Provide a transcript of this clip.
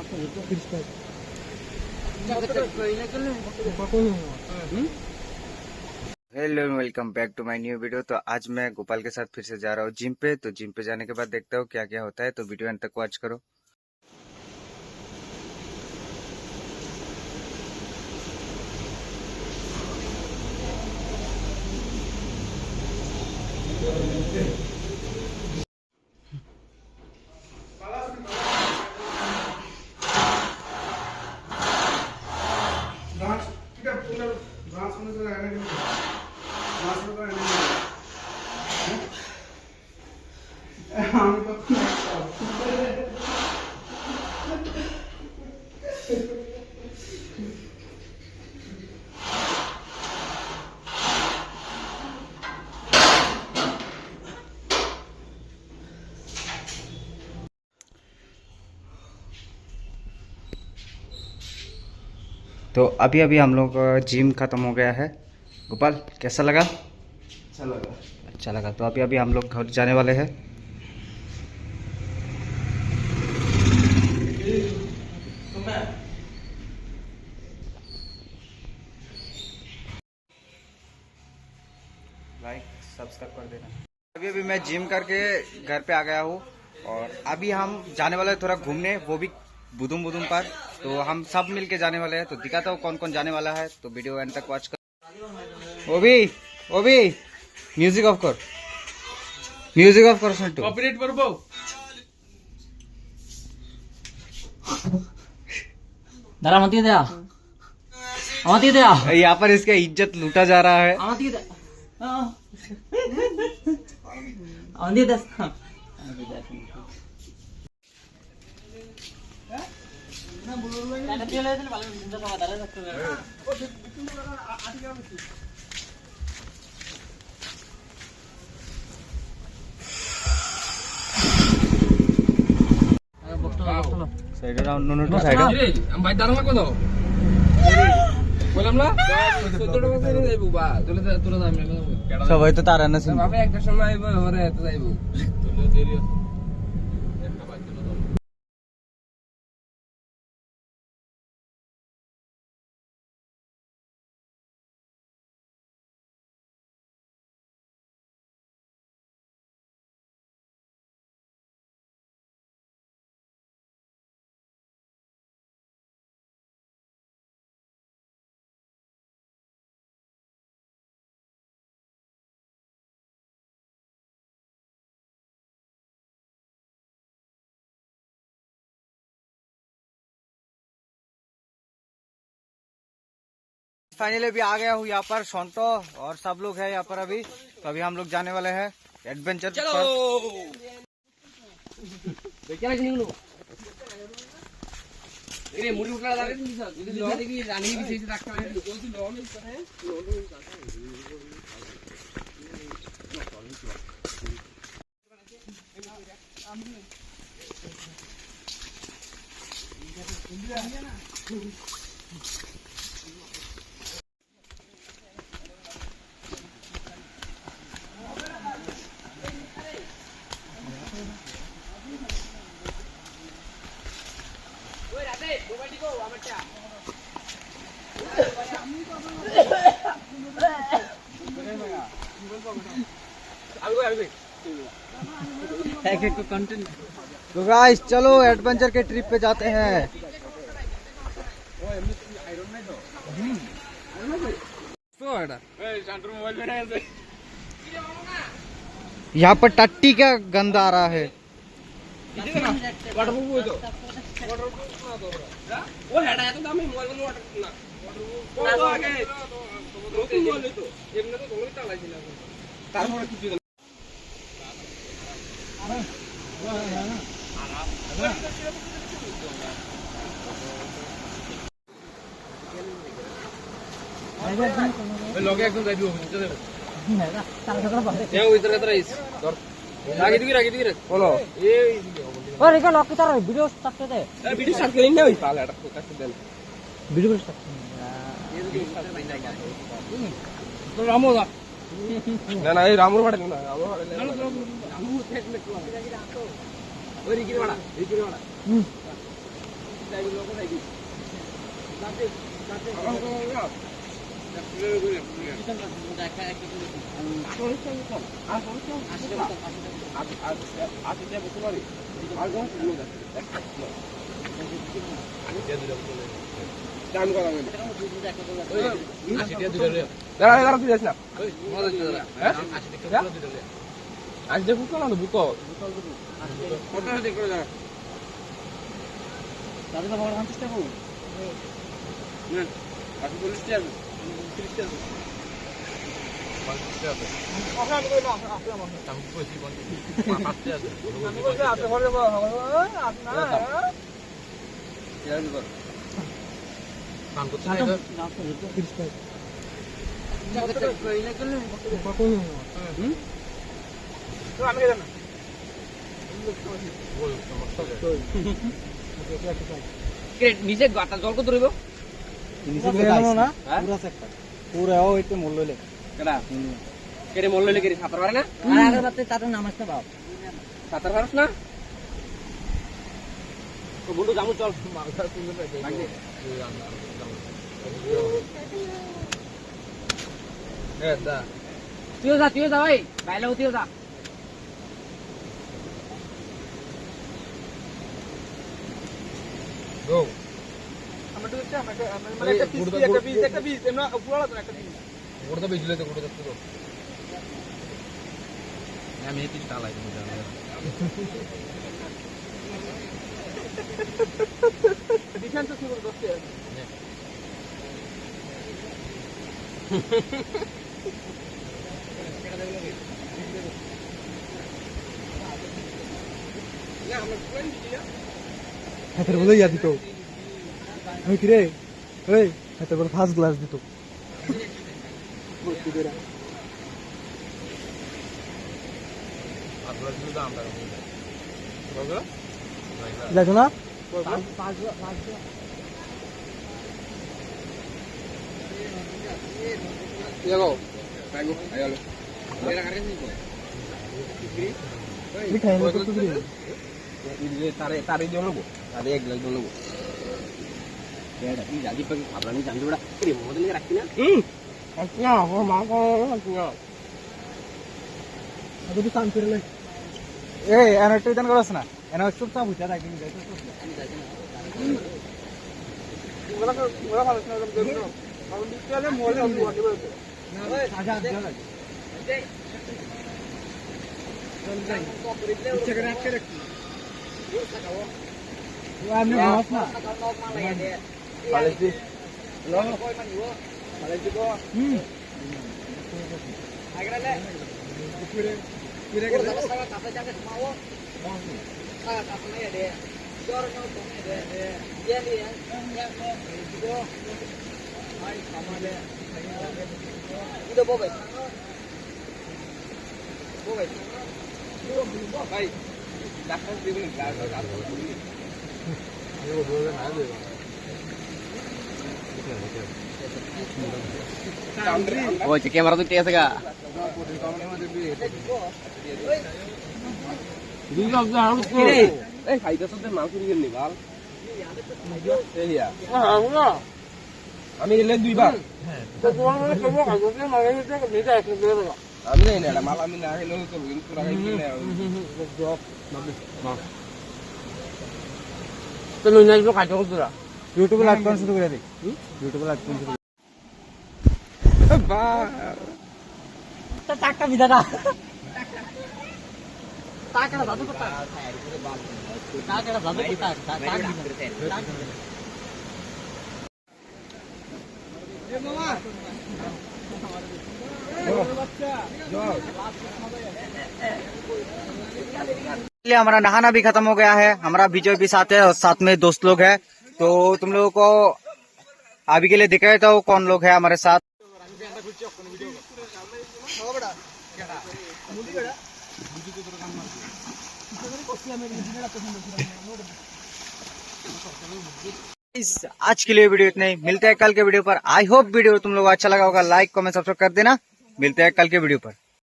Hello welcome back to my new video. तो आज मैं गोपाल के साथ फिर से जा रहा हूँ जिम पे। तो जिम पे जाने के बाद देखता हूँ क्या क्या होता है, तो वीडियो अंत तक वॉच करो। तो अभी अभी हम लोग का जिम खत्म हो गया है। गोपाल कैसा लगा? अच्छा लगा। तो अभी अभी हम लोग घर जाने वाले हैं। लाइक सब्सक्राइब कर देना। अभी अभी मैं जिम करके घर पे आ गया हूँ और अभी हम जाने वाले हैं थोड़ा घूमने, वो भी बुदुम बुदुम पर। तो हम सब मिलके जाने वाले हैं, तो दिखाता हूँ कौन कौन जाने वाला है। तो वीडियो एंड तक वॉच कर। ओ भी म्यूजिक ऑफ कर, म्यूजिक ऑफ कर संटू। कॉपीराइट करबो। दारा मत दे, मत दे। यहाँ पर इसका इज्जत लूटा जा रहा है। मत दे, मत दे। সাইডে রাউন্ড নো সাইডে আমি ভাই দাঁড়ানো কত বললাম না 14 টাকা করে যাইবো বা তোরা দাম না সবাই তো তারা না শুন বাবা একটা সময় আইবো ওরে এত যাইবো তোরা দেরি একটা বাদ দিল তো। फाइनली अभी आ गया हूँ यहाँ पर सोंटो और सब लोग हैं यहाँ पर अभी। तो अभी हम लोग जाने वाले हैं एडवेंचर चलो देखिए ना किन्हीं अरे मुड़ी उठा ला रहे थे इधर देखिए रानी की पीछे से रखा है जो तू लो में है तो गाइस चलो एडवेंचर के ट्रिप पे जाते हैं। यहाँ पर टट्टी का गंद आ रहा है। लोग एकदम जाइबो चले जाओ इधर इधर इस रागी दी रे बोलो ये और इका लॉक की तरह वीडियो स्टार्ट कर दे। वीडियो स्टार्ट करें ना भाई पागल अटक कर दे वीडियो स्टार्ट तो रामो दा ना ये रामोर वाडे ना रामोर वाडे ना रामोर टेक में और इकी वाडा আজ দেখো না বুক দাদু বাবা 50 টাকা নিচে গাটা জল কত রইব পুরা হইতে মূল্য লে কেডা কেডে মল্ল লেগে সাঁতার পারে না আর আগের রাতে তাতে নামাজটা বাপ সাঁতার পারছ না তো বন্ধু জামু চল তুইও যা ভাই বাইলে তুইও যা গো গুড়টা বেজলে তো গুড়টা তো আমি এই তিনটা লাই দিই ডিফেন্স কি করে দস্তে না আমরা কোন দিয়া হাতের বলে ইয়া দিত আমি কি রে এই হাতের বলে ফার্স্ট গ্লাস দিত দেখো না Lego. Pego. Ayo. Mira carga ni ko. মিঠাই এনে কত দিন Ini tarik dia logo. Tadi ek lagi logo. Ya, tapi jadi pagi kapan jangan udah. Ini mau ni rakina. Rakina, aku mau rakina. ಅದು B com ತಿರಲೆ ಏ ಏನಟ್ಟು ಇದನ್ನ ಕಳಸನ ಏನೋ ಚುಪ್ತಾ ಬುಚ್ಚಾ ದಾಗಿ ನಿಂಗೆ ওরা ভালো না দেখো কারণ দিতে মোলে আমি বলি বলতে না ভাই সাজা দেখ চল যাই ইচ্ছে করে আটকে রাখি আমি মাছ না Palesti. লো কই মানিও ভালো দিব আগরালে পুরে পুরে করে সারা কাপড় জায়গা ঘুমাও সারা কাপড় নিয়ে দে জোর নাও তুমি দে ये लिया इसको भाई सामाले इधर बो भाई Baik. Lakas dia ni lakas. Ayo boleh nak dia. Oh, cek kamera tu tiada sega. Dia dah harus ko. Hai dah sudah mau curi ni bal. Eh ya. আমি এলে দুইবার তো তোমার কেমন কাগজে মারা গেছে মেজা এক করে দাও আমি নাই না মাল আমি না হেলো তো কিন্তু পুরা গাইছি না জব তো লই যাইবো কাজ করতরা ইউটিউবে লাইভ করা শুরু করে দে ইউটিউবে লাইভ করা শুরু বা তা টাকা বিদাটা টাকা দাদু কথা টাকা দাদু কথা টাকা इसलिए हमारा नहाना भी खत्म हो गया है हमारा विजय भी साथ है और साथ में दोस्त लोग हैं तो तुम लोगों को अभी के लिए दिखाए तो कौन लोग हैं हमारे साथ आज के लिए वीडियो इतना ही मिलते हैं कल के वीडियो पर आई होप वीडियो तुम लोग को अच्छा लगा होगा लाइक कमेंट सब्सक्राइब कर देना मिलते हैं कल के वीडियो पर